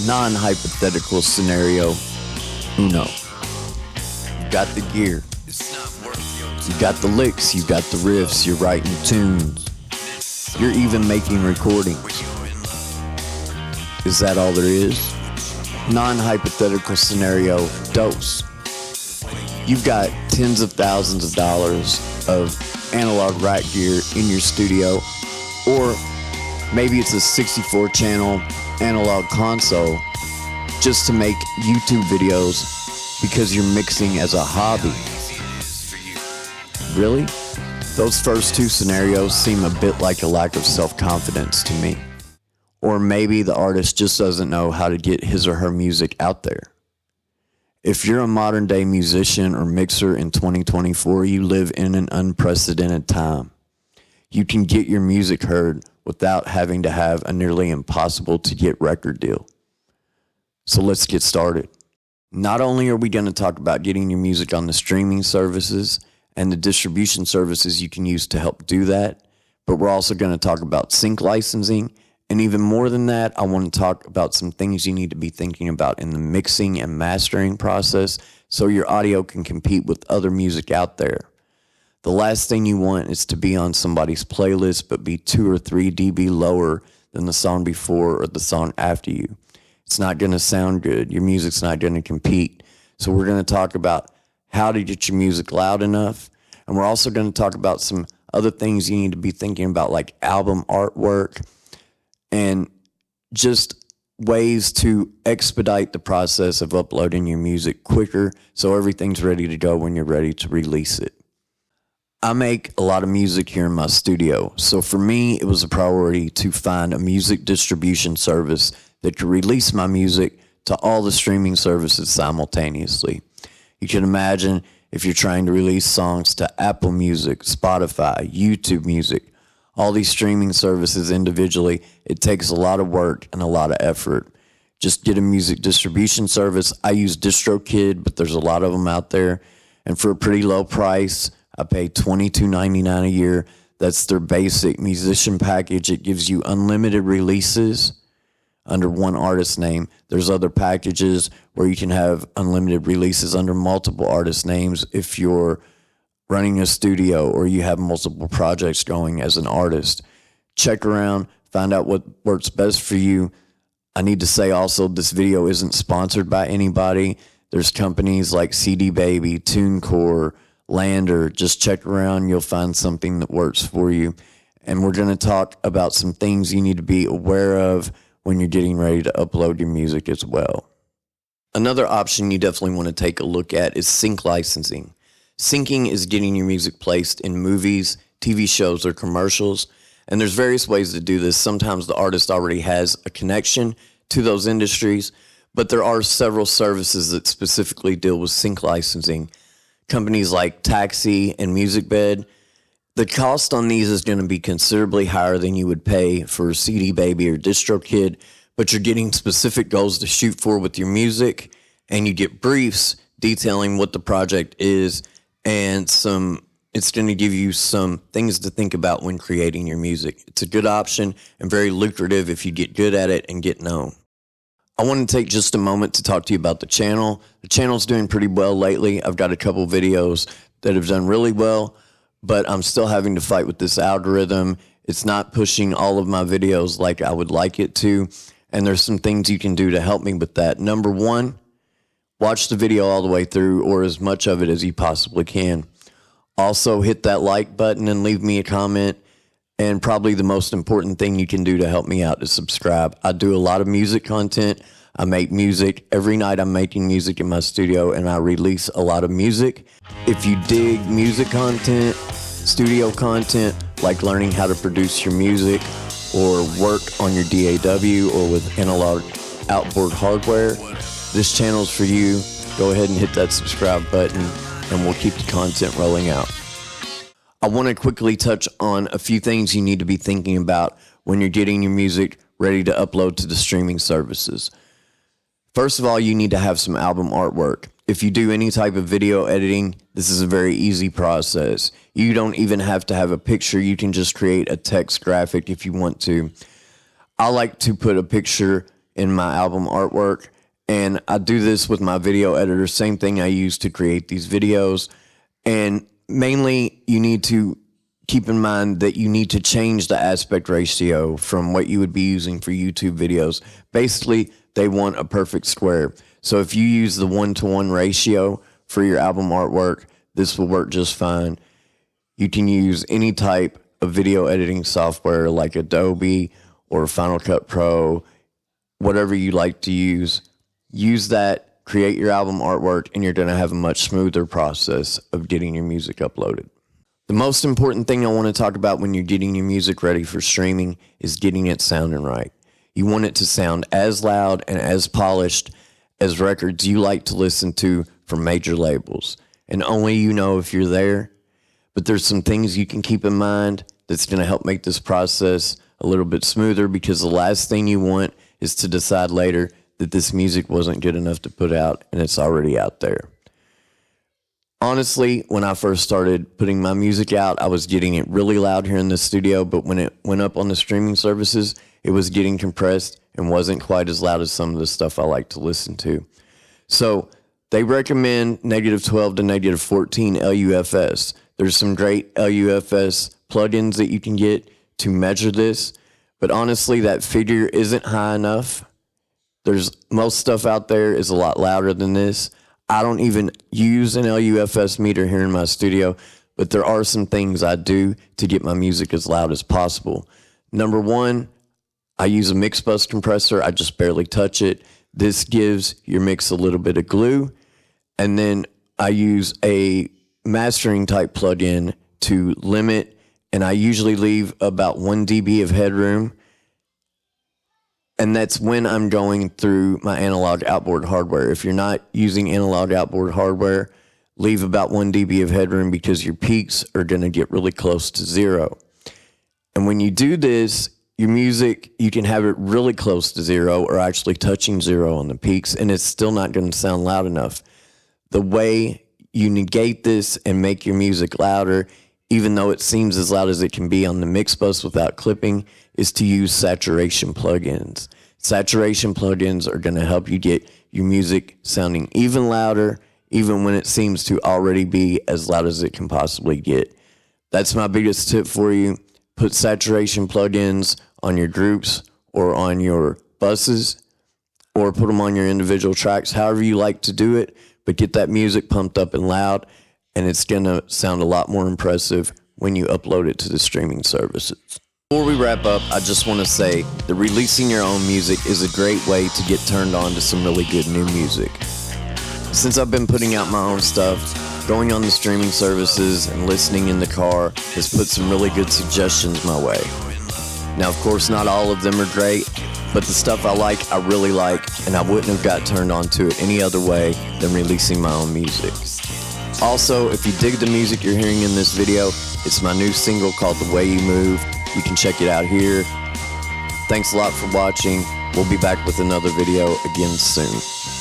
Non-hypothetical scenario uno. You got the gear. You got the licks, you got the riffs, you're writing tunes. You're even making recordings. Is that all there is? Non-hypothetical scenario dos. You've got tens of thousands of dollars of analog rack gear in your studio, or maybe it's a 64 channel analog console just to make YouTube videos because you're mixing as a hobby. Really? Those first two scenarios seem a bit like a lack of self-confidence to me. Or maybe the artist just doesn't know how to get his or her music out there. If you're a modern day musician or mixer in 2024, you live in an unprecedented time. You can get your music heard without having to have a nearly impossible to get record deal. So let's get started. Not only are we going to talk about getting your music on the streaming services and the distribution services you can use to help do that, but we're also going to talk about sync licensing. And even more than that, I want to talk about some things you need to be thinking about in the mixing and mastering process so your audio can compete with other music out there. The last thing you want is to be on somebody's playlist but be 2 or 3 dB lower than the song before or the song after you. It's not going to sound good. Your music's not going to compete. So we're going to talk about how to get your music loud enough. And we're also going to talk about some other things you need to be thinking about, like album artwork and just ways to expedite the process of uploading your music quicker so everything's ready to go when you're ready to release it. I make a lot of music here in my studio, so for me, it was a priority to find a music distribution service that could release my music to all the streaming services simultaneously. You can imagine if you're trying to release songs to Apple Music, Spotify, YouTube Music, all these streaming services individually, it takes a lot of work and a lot of effort. Just get a music distribution service. I use DistroKid, but there's a lot of them out there. And for a pretty low price, I pay $22.99 a year. That's their basic musician package. It gives you unlimited releases under one artist name. There's other packages where you can have unlimited releases under multiple artist names if you're running a studio or you have multiple projects going as an artist. Check around, find out what works best for you. I need to say also, this video isn't sponsored by anybody. There's companies like CD Baby, TuneCore, Lander. Just check around, you'll find something that works for you. And we're going to talk about some things you need to be aware of when you're getting ready to upload your music as well. Another option you definitely want to take a look at is sync licensing. Syncing is getting your music placed in movies, TV shows, or commercials, and there's various ways to do this. Sometimes the artist already has a connection to those industries, but there are several services that specifically deal with sync licensing. Companies like Taxi and MusicBed. The cost on these is going to be considerably higher than you would pay for CD Baby or DistroKid, but you're getting specific goals to shoot for with your music, and you get briefs detailing what the project is, and it's going to give you some things to think about when creating your music. It's a good option and very lucrative if you get good at it and get known. I want to take just a moment to talk to you about the channel. The channel's doing pretty well lately. I've got a couple videos that have done really well, but I'm still having to fight with this algorithm. It's not pushing all of my videos like I would like it to, and there's some things you can do to help me with that. Number one, watch the video all the way through, or as much of it as you possibly can. Also, hit that like button and leave me a comment. And probably the most important thing you can do to help me out is subscribe. I do a lot of music content. I make music. Every night I'm making music in my studio, and I release a lot of music. If you dig music content, studio content, like learning how to produce your music or work on your DAW or with analog outboard hardware, this channel's for you. Go ahead and hit that subscribe button, and we'll keep the content rolling out. I want to quickly touch on a few things you need to be thinking about when you're getting your music ready to upload to the streaming services. First of all, you need to have some album artwork. If you do any type of video editing, this is a very easy process. You don't even have to have a picture. You can just create a text graphic if you want to. I like to put a picture in my album artwork. And I do this with my video editor, same thing I use to create these videos. And mainly you need to keep in mind that you need to change the aspect ratio from what you would be using for YouTube videos. Basically, they want a perfect square. So if you use the 1-to-1 ratio for your album artwork, this will work just fine. You can use any type of video editing software like Adobe or Final Cut Pro, whatever you like to use. Use that, create your album artwork, and you're going to have a much smoother process of getting your music uploaded. The most important thing I want to talk about when you're getting your music ready for streaming is getting it sounding right. You want it to sound as loud and as polished as records you like to listen to from major labels. And only you know if you're there. But there's some things you can keep in mind that's going to help make this process a little bit smoother, because the last thing you want is to decide later that this music wasn't good enough to put out and it's already out there. Honestly, when I first started putting my music out, I was getting it really loud here in the studio, but when it went up on the streaming services, it was getting compressed and wasn't quite as loud as some of the stuff I like to listen to. So they recommend -12 to -14 LUFS. There's some great LUFS plugins that you can get to measure this, but honestly, that figure isn't high enough. There's most stuff out there is a lot louder than this. I don't even use an LUFS meter here in my studio, but there are some things I do to get my music as loud as possible. Number one, I use a mix bus compressor. I just barely touch it. This gives your mix a little bit of glue. And then I use a mastering type plugin to limit, and I usually leave about 1 dB of headroom. And that's when I'm going through my analog outboard hardware. If you're not using analog outboard hardware, leave about 1 dB of headroom, because your peaks are going to get really close to zero. And when you do this, your music, you can have it really close to zero or actually touching zero on the peaks, and it's still not going to sound loud enough. The way you negate this and make your music louder, even though it seems as loud as it can be on the mix bus without clipping, is to use saturation plugins. Saturation plugins are going to help you get your music sounding even louder, even when it seems to already be as loud as it can possibly get. That's my biggest tip for you. Put saturation plugins on your groups or on your buses, or put them on your individual tracks, however you like to do it, but get that music pumped up and loud, and it's going to sound a lot more impressive when you upload it to the streaming services. Before we wrap up, I just want to say that releasing your own music is a great way to get turned on to some really good new music. Since I've been putting out my own stuff, going on the streaming services and listening in the car has put some really good suggestions my way. Now, of course, not all of them are great, but the stuff I really like, and I wouldn't have got turned on to it any other way than releasing my own music. Also, if you dig the music you're hearing in this video, it's my new single called The Way You Move. You can check it out here. Thanks a lot for watching. We'll be back with another video again soon.